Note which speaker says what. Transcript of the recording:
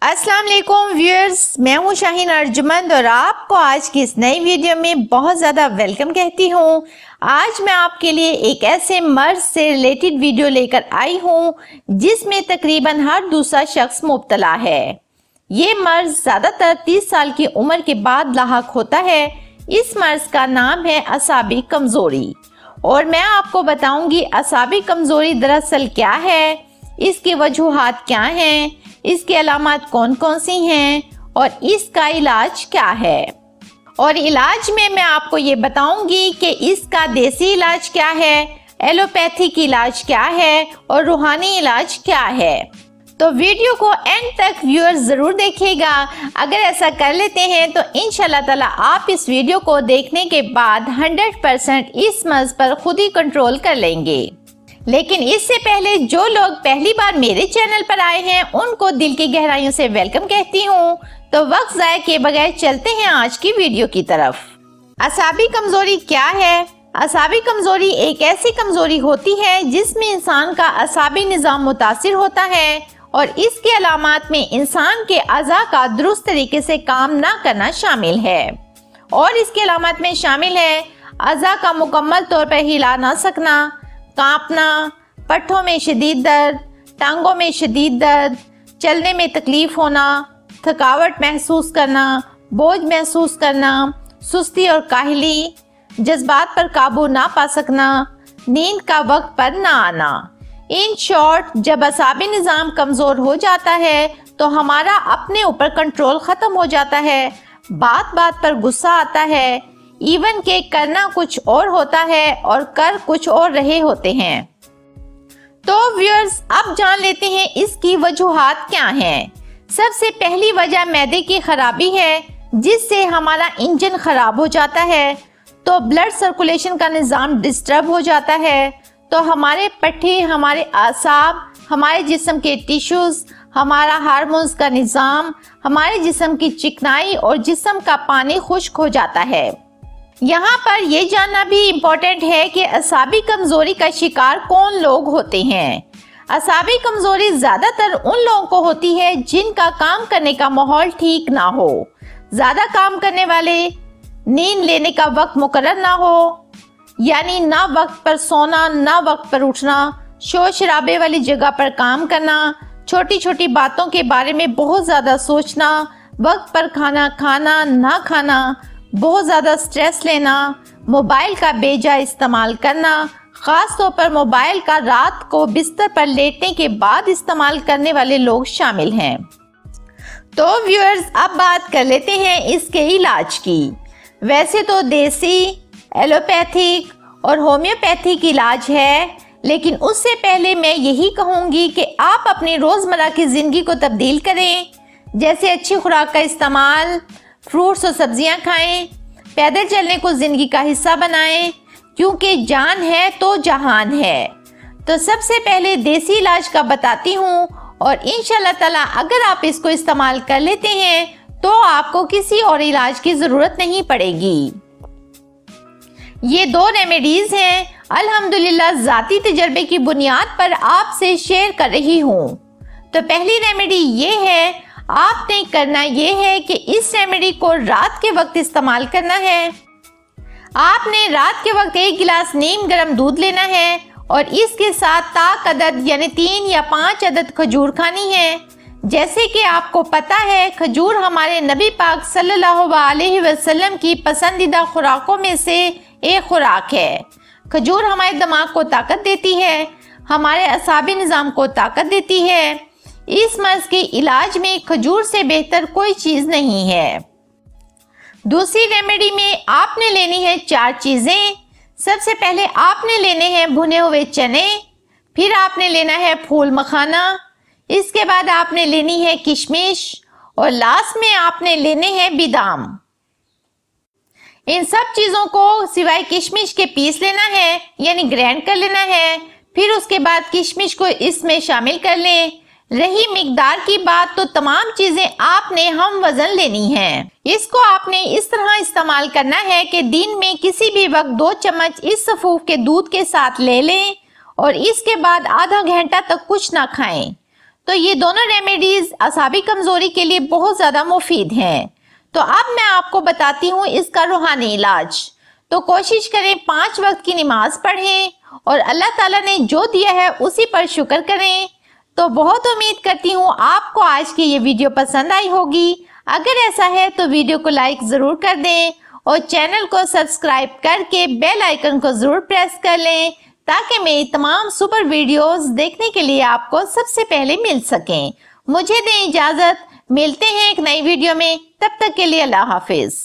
Speaker 1: अस्सलाम वालेकुम व्यूअर्स, मैं हूं शाहीन अर्जुमंद और आपको आज की इस नई वीडियो में बहुत ज़्यादा वेलकम कहती हूं। आज मैं आपके लिए एक ऐसे मर्ज से रिलेटेड वीडियो लेकर आई हूं जिसमें तकरीबन हर दूसरा शख्स मुब्तला है। ये मर्ज ज़्यादातर 30 साल की उम्र के बाद लाहक होता है। इस मर्ज का नाम है असाबी कमज़ोरी और मैं आपको बताऊंगी असाबी कमज़ोरी दरअसल क्या है, इसकी वजूहात क्या हैं, इसके अलामात कौन कौन सी हैं और इसका इलाज क्या है। और इलाज में मैं आपको ये बताऊंगी कि इसका देसी इलाज क्या है, एलोपैथिक इलाज क्या है और रूहानी इलाज क्या है। तो वीडियो को एंड तक व्यूअर्स जरूर देखिएगा। अगर ऐसा कर लेते हैं तो इंशाल्लाह ताला आप इस वीडियो को देखने के बाद 100% इस मर्ज पर खुद ही कंट्रोल कर लेंगे। लेकिन इससे पहले जो लोग पहली बार मेरे चैनल पर आए हैं उनको दिल की गहराइयों से वेलकम कहती हूँ। तो वक्त ज़ाया किए बगैर चलते हैं आज की वीडियो की तरफ। असाबी कमजोरी क्या है? असाबी कमजोरी एक ऐसी कमजोरी होती है जिसमें इंसान का असाबी निज़ाम मुतासिर होता है और इसके अलामात में इंसान के अज़ा का दुरुस्त तरीके से काम ना करना शामिल है। और इसके अलामात में शामिल है अज़ा का मुकम्मल तौर पर हिला ना सकना, कांपना, पट्ठों में शदीद दर्द, टांगों में शदीद दर्द, चलने में तकलीफ होना, थकावट महसूस करना, बोझ महसूस करना, सुस्ती और काहली, जज्बात पर काबू ना पा सकना, नींद का वक्त पर ना आना। इन शॉर्ट, जब असाबी निज़ाम कमज़ोर हो जाता है तो हमारा अपने ऊपर कंट्रोल ख़त्म हो जाता है, बात बात पर गुस्सा आता है, इवन के करना कुछ और होता है और कर कुछ और रहे होते हैं। तो व्यूअर्स, अब जान लेते हैं इसकी वजूहात क्या हैं। सबसे पहली वजह मैदे की खराबी है जिससे हमारा इंजन खराब हो जाता है, तो ब्लड सर्कुलेशन का निज़ाम डिस्टर्ब हो जाता है, तो हमारे पट्टे, हमारे आसाब, हमारे जिस्म के टिश्यूज, हमारा हार्मोन्स का निज़ाम, हमारे जिस्म की चिकनाई और जिस्म का पानी खुश्क हो जाता है। यहाँ पर यह जानना भी इम्पोर्टेंट है कि असाबी कमजोरी का शिकार कौन लोग होते हैं। असाबी कमजोरी ज्यादातर उन लोगों को होती है जिनका काम करने का माहौल ठीक ना हो, ज्यादा काम करने वाले, नींद लेने का वक्त मुकर्रर ना हो, यानी ना वक्त पर सोना ना वक्त पर उठना, शोर शराबे वाली जगह पर काम करना, छोटी छोटी बातों के बारे में बहुत ज्यादा सोचना, वक्त पर खाना खाना ना खाना, बहुत ज़्यादा स्ट्रेस लेना, मोबाइल का बेजा इस्तेमाल करना, ख़ास तौर पर मोबाइल का रात को बिस्तर पर लेटने के बाद इस्तेमाल करने वाले लोग शामिल हैं। तो व्यूअर्स, अब बात कर लेते हैं इसके इलाज की। वैसे तो देसी, एलोपैथिक और होम्योपैथिक इलाज है, लेकिन उससे पहले मैं यही कहूँगी कि आप अपनी रोज़मर्रा की ज़िंदगी को तब्दील करें, जैसे अच्छी खुराक का इस्तेमाल, फ्रूट्स और सब्जियां खाएं, पैदल चलने को जिंदगी का हिस्सा बनाएं, क्योंकि जान है तो जहान है। तो सबसे पहले देसी इलाज का बताती हूँ और इंशाल्लाह ताला अगर आप इसको इस्तेमाल कर लेते हैं तो आपको किसी और इलाज की ज़रूरत नहीं पड़ेगी। ये 2 रेमेडीज़ हैं, अल्हम्दुलिल्लाह ज़ाती तजर्बे की बुनियाद पर आपसे शेयर कर रही हूँ। तो पहली रेमेडी ये है, आपने करना ये है कि इस रेमेडी को रात के वक्त इस्तेमाल करना है। आपने रात के वक्त 1 गिलास नीम गर्म दूध लेना है और इसके साथ ताक अदद यानी 3 या 5 अदद खजूर खानी है। जैसे कि आपको पता है, खजूर हमारे नबी पाक सल्लल्लाहु अलैहि वसल्लम की पसंदीदा खुराकों में से एक खुराक है। खजूर हमारे दिमाग को ताकत देती है, हमारे असाबी निज़ाम को ताकत देती है। इस मर्ज के इलाज में खजूर से बेहतर कोई चीज नहीं है। दूसरी रेमेडी में आपने लेनी है 4 चीजें। सबसे पहले आपने लेने हैं भुने हुए चने, फिर आपने लेना है फूल मखाना, इसके बाद आपने लेनी है किशमिश और लास्ट में आपने लेने हैं बादाम। इन सब चीजों को सिवाय किशमिश के पीस लेना है, यानी ग्राइंड कर लेना है। फिर उसके बाद किशमिश को इसमें शामिल कर लें। रही मिकदार की बात, तो तमाम चीजें आपने हम वजन लेनी है। इसको आपने इस तरह इस्तेमाल करना है कि दिन में किसी भी वक्त 2 चम्मच इस सफूफ के दूध के साथ ले लें और इसके बाद आधा घंटा तक कुछ ना खाएं। तो ये दोनों रेमेडीज असाबी कमजोरी के लिए बहुत ज्यादा मुफीद हैं। तो अब मैं आपको बताती हूँ इसका रूहानी इलाज। तो कोशिश करें 5 वक्त की नमाज पढ़ें और अल्लाह ताला ने जो दिया है उसी पर शुक्र करें। तो बहुत उम्मीद करती हूँ आपको आज की ये वीडियो पसंद आई होगी। अगर ऐसा है तो वीडियो को लाइक जरूर कर दें और चैनल को सब्सक्राइब करके बेल आइकन को जरूर प्रेस कर लें ताकि मेरी तमाम सुपर वीडियोस देखने के लिए आपको सबसे पहले मिल सकें। मुझे दें इजाजत, मिलते हैं एक नई वीडियो में, तब तक के लिए अल्लाह हाफिज।